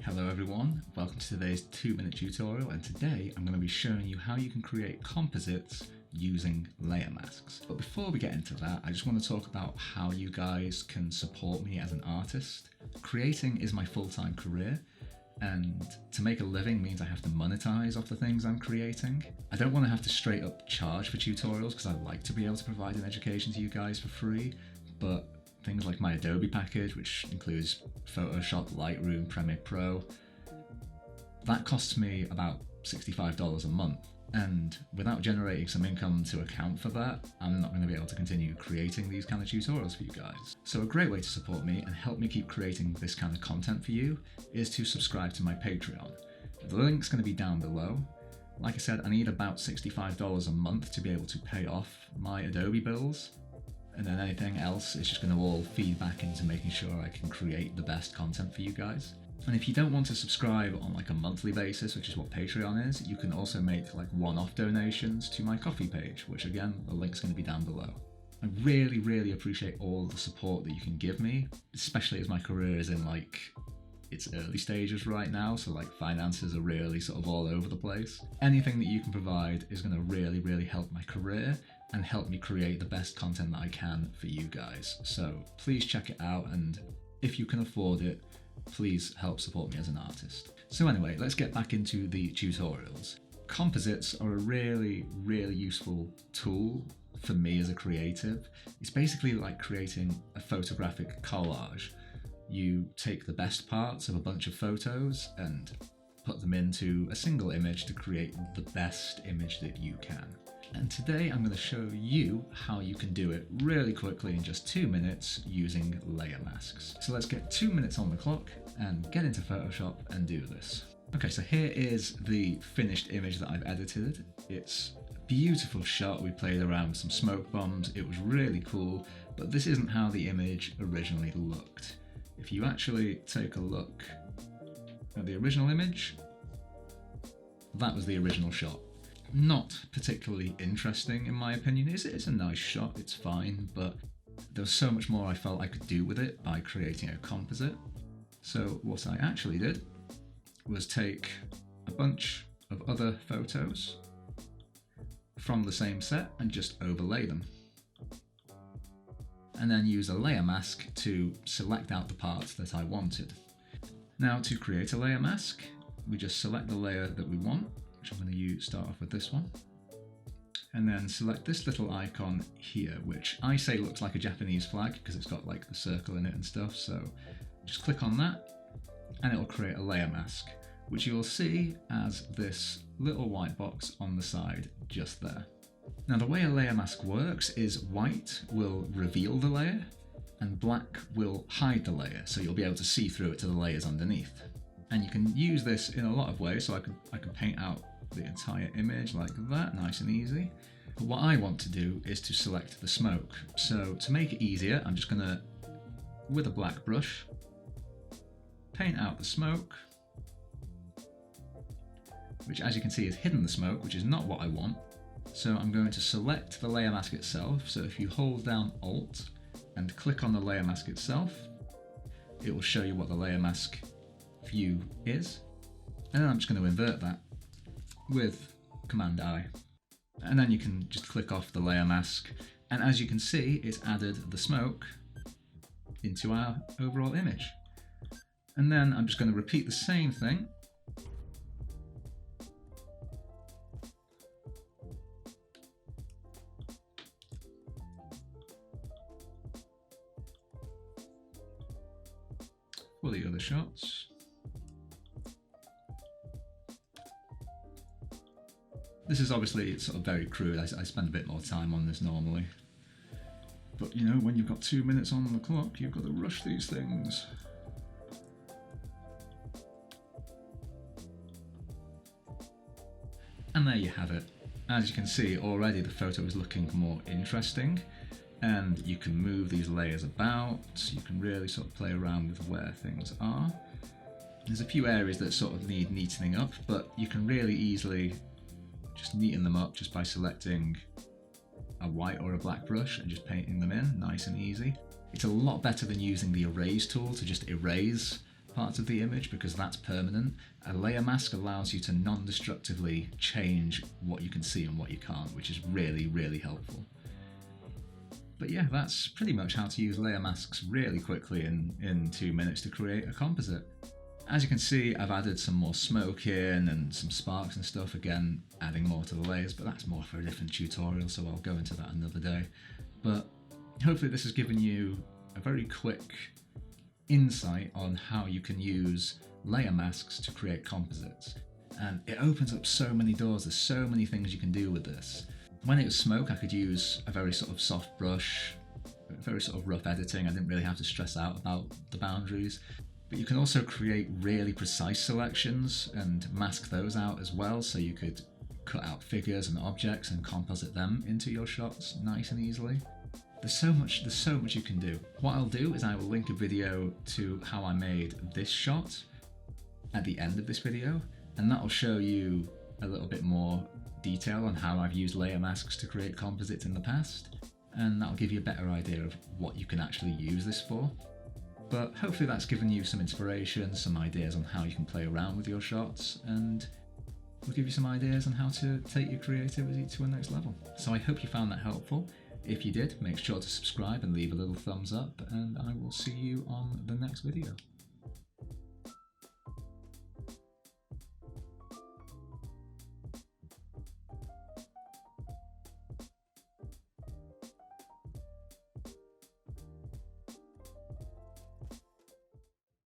Hello everyone, welcome to today's 2-minute tutorial, and today I'm going to be showing you how you can create composites using layer masks. But before we get into that, I just want to talk about how you guys can support me as an artist. Creating is my full-time career, and to make a living means I have to monetize off the things I'm creating. I don't want to have to straight up charge for tutorials because I like to be able to provide an education to you guys for free, but things like my Adobe package, which includes Photoshop, Lightroom, Premiere Pro, that costs me about $65 a month. And without generating some income to account for that, I'm not going to be able to continue creating these kind of tutorials for you guys. So a great way to support me and help me keep creating this kind of content for you is to subscribe to my Patreon. The link's going to be down below. Like I said, I need about $65 a month to be able to pay off my Adobe bills. And then anything else is just going to all feed back into making sure I can create the best content for you guys. And if you don't want to subscribe on like a monthly basis, which is what Patreon is, you can also make like one-off donations to my Ko-fi page, which again, the link's going to be down below. I really appreciate all the support that you can give me, especially as my career is in like its early stages right now, so like finances are really sort of all over the place. Anything that you can provide is going to really help my career and help me create the best content that I can for you guys. So please check it out, and if you can afford it, please help support me as an artist. So anyway, let's get back into the tutorials. Composites are a really useful tool for me as a creative. It's basically like creating a photographic collage. You take the best parts of a bunch of photos and put them into a single image to create the best image that you can. And today I'm going to show you how you can do it really quickly in just 2 minutes using layer masks. So let's get 2 minutes on the clock and get into Photoshop and do this. Okay, so here is the finished image that I've edited. It's a beautiful shot. We played around with some smoke bombs. It was really cool, but this isn't how the image originally looked. If you actually take a look at the original image, that was the original shot. Not particularly interesting in my opinion. It's a nice shot, it's fine, but there was so much more I felt I could do with it by creating a composite. So what I actually did was take a bunch of other photos from the same set and just overlay them. And then use a layer mask to select out the parts that I wanted. Now to create a layer mask, we just select the layer that we want, which I'm going to start off with this one, and then select this little icon here, which I say looks like a Japanese flag because it's got like the circle in it and stuff. So just click on that and it will create a layer mask, which you'll see as this little white box on the side just there. Now the way a layer mask works is white will reveal the layer and black will hide the layer, so you'll be able to see through it to the layers underneath. And you can use this in a lot of ways, so I can paint out the entire image like that, nice and easy. But what I want to do is to select the smoke. So to make it easier, I'm just gonna, with a black brush, paint out the smoke, which as you can see is hidden the smoke, which is not what I want. So I'm going to select the layer mask itself. So if you hold down Alt and click on the layer mask itself, it will show you what the layer mask view is. And then I'm just going to invert that with Command I. And then you can just click off the layer mask. And as you can see, it's added the smoke into our overall image. And then I'm just going to repeat the same thing. For the other shots. This is obviously sort of very crude. I spend a bit more time on this normally. But you know, when you've got 2 minutes on the clock, you've got to rush these things. And there you have it. As you can see, already the photo is looking more interesting. And you can move these layers about, you can really sort of play around with where things are. There's a few areas that sort of need neatening up, but you can really easily just neaten them up just by selecting a white or a black brush and just painting them in, nice and easy. It's a lot better than using the erase tool to just erase parts of the image because that's permanent. A layer mask allows you to non-destructively change what you can see and what you can't, which is really, really helpful. But yeah, that's pretty much how to use layer masks really quickly in 2 minutes to create a composite. As you can see, I've added some more smoke in and some sparks and stuff, again, adding more to the layers, but that's more for a different tutorial, so I'll go into that another day. But hopefully this has given you a very quick insight on how you can use layer masks to create composites. And it opens up so many doors, there's so many things you can do with this. When it was smoke, I could use a very sort of soft brush, very sort of rough editing. I didn't really have to stress out about the boundaries. But you can also create really precise selections and mask those out as well, so you could cut out figures and objects and composite them into your shots nice and easily. There's so much you can do. What I'll do is I will link a video to how I made this shot at the end of this video, and that'll show you a little bit more detail on how I've used layer masks to create composites in the past, and that'll give you a better idea of what you can actually use this for. But hopefully that's given you some inspiration, some ideas on how you can play around with your shots, and will give you some ideas on how to take your creativity to a next level. So I hope you found that helpful. If you did, make sure to subscribe and leave a little thumbs up, and I will see you on the next video.